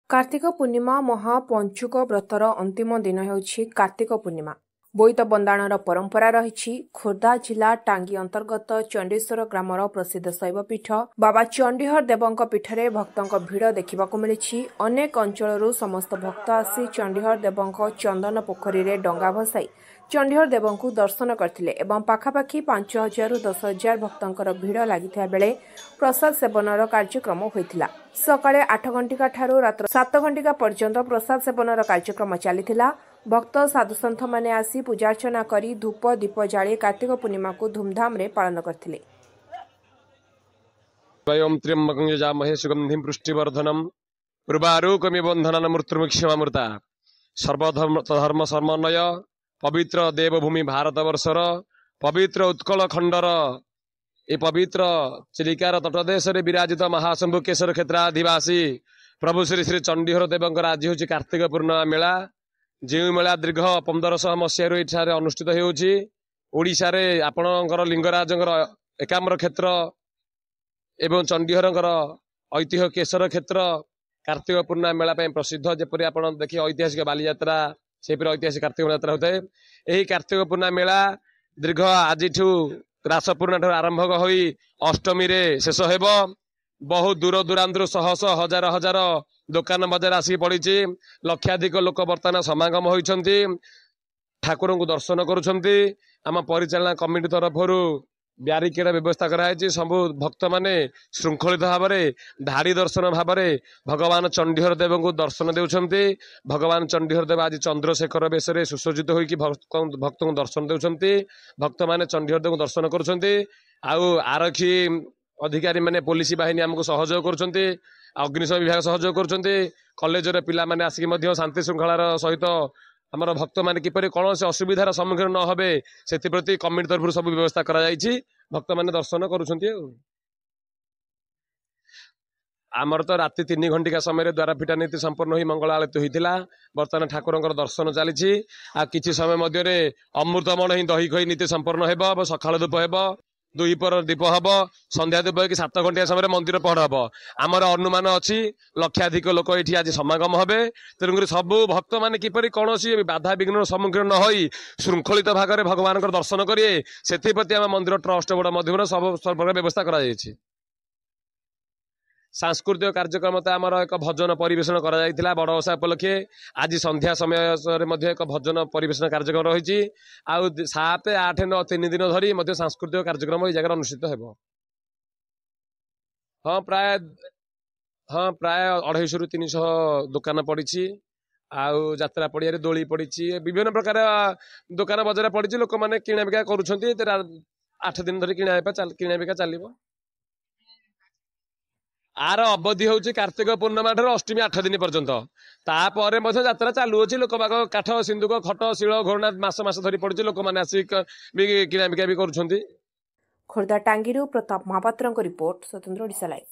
कार्तिक पूर्णिमा महापंचुक व्रतर अंतिम दिन होछि कार्तिक पूर्णिमा। बोईत बंदाणर परंपरा रही। खोर्धा जिला टांगी अंतर्गत चंडेश्वर ग्रामर प्रसिद्ध शैवपीठ बाबा चंडीहर देवଙ୍କ पीठरे भक्तଙ୍କ भिड़ देखा मिली। अनेक अंचलरू समस्त भक्त आसी चंडीहर देवଙ୍କ चंदन पोखरी रे डंगा भसाई चंडीहर देवଙ୍କୁ दर्शन करथिले एवं पाखापाखि 5000 ରୁ 10000 भक्तଙ୍କର भिड़ लागिथिया बेले प्रसाद सेवनर कार्यक्रम होइथिला। सकाळे 8 घंटिका ठारू रात्र 7 घंटिका पर्यंत प्रसाद सेवनर कार्यक्रम चलिथिला। भक्त साधुसंथ माने आसी पूजार्चना करी धूप दीप जाली कार्तिक पूर्णिमा को धूमधाम रे पालन करथिले। वयं त्र्यंबकं यजामहे सुगंधिं पुष्टिवर्धनम् उर्वारुकमिव बन्धनान् मृत्युमुक्षमामृता सर्वधर्म समन्वय पवित्र देवभूमि भारतवर्षर पवित्र उत्कल खंडर ए पवित्र चिलिकार तटदेश विराजित महाशंभु केशर क्षेत्राधिवासी प्रभु श्री श्री चंडीहर देवंकर आज हूँ कार्तिक पूर्णिमा मेला। जो मेला दीर्घ 1500 मसीह एठारे अनुष्ठित होशार आपणकर लिंगराजंकर एकाम्र क्षेत्र एवं चंडीहरंकर ऐतिह्य केशर क्षेत्र कार्तिक पूर्णिमा मेला प्रसिद्ध। जेपरी आप देखिए ऐतिहासिक बालीयात्रा सेपरी ऐतिहासिक कार्तिक यात्रा होता है। यही कार्तिक पूर्णिमा मेला दीर्घ आज रास पूर्णिमा आरंभ हो अष्टमी रे शेष हेब। बहुत दूर दूरांतर शह शह हजार हजार दुकान बजार आसिक पड़ी। लक्षाधिक लोक बर्तमान समागम होती ठाकुर को दर्शन करुछंती। आम परिचालना कमिटी तरफ ब्यारिकेड व्यवस्था कराई। सब भक्त माने श्रृंखलित भाव में धाड़ी दर्शन भाव में भगवान चंडीहर देव को दर्शन देउछंती। भगवान चंडीहर देव आज चंद्रशेखर वेश सुसज्जित होइकी भक्त को दर्शन देउछंती। भक्त माने चंडीहर देव को दर्शन करुछंती। आरक्षी अधिकारी माने पुलिस बाहिनी आमको सहयोग करुछंती। अग्निशम विभाग सहयोग करुछंती। कॉलेजर पिला माने आसिक मध्य शांति श्रृंखलार सहित आमर भक्त माने किपरि कौन से असुविधार सम्मुखीन न होबे सेति प्रति कमिटी तरफ सब व्यवस्था करा जायछि। भक्त माने दर्शन करुछंती। आमर तो राति 3 घंटिका समय द्वारा फिटा नीति संपन्न होई मंगल आरती होइतिला। वर्तमान ठाकुरंकर दर्शन चलीछि। आ किछि समय मध्यरे अमृतमण ही दही खई नीति संपन्न हेबो। सकाळ धूप हेबो, दुईपर दीप हम, संध्या दीप कि 7 घंटिया समय मंदिर पहड़ हम। आमर अनुमान अच्छी लक्षाधिक लोक ये आज समागम हे। तेणुक सबू भक्त मैंने किपरि कौन बाधा विघ्न सम्मुखीन न हो श्रृंखलित भाग में भगवान दर्शन करेंगे से आम मंदिर ट्रस्ट बोर्ड मध्यम सब प्रकार व्यवस्था कर। सांस्कृतिक कार्यक्रम तो आमर एक भजन परिवेशन करा बड़ ओषा उपलक्षे। आज संध्या समय एक भजन परिवेशन कार्यक्रम रही। 7, 8, 9 3 दिन धरी सांस्कृतिक कार्यक्रम ये जगह अनुष्ठित हो। हाँ प्राय 250 ରୁ 300 दुकान पड़ी। आत्रा पड़िया दोली पड़ी। विभिन्न प्रकार दुकान बजार पड़ी। लोक मैंने किଣା बिका कर 8 दिन धरी किଣା बिका चलो। आर अवधि हूँ कार्तिक पूर्णिमा ठार अष्टमी 8 दिन पर्यंत। तापर यात्रा चालू अच्छी। लोक बाग काठ सिंधुक खट शिल घोरणा मास धरी पड़ी। लोक मैंने आसिक किଣା बिका भी कर। खोर्धा टांगी प्रताप महापात्र रिपोर्ट स्वतंत्र ओडिशा लाइव।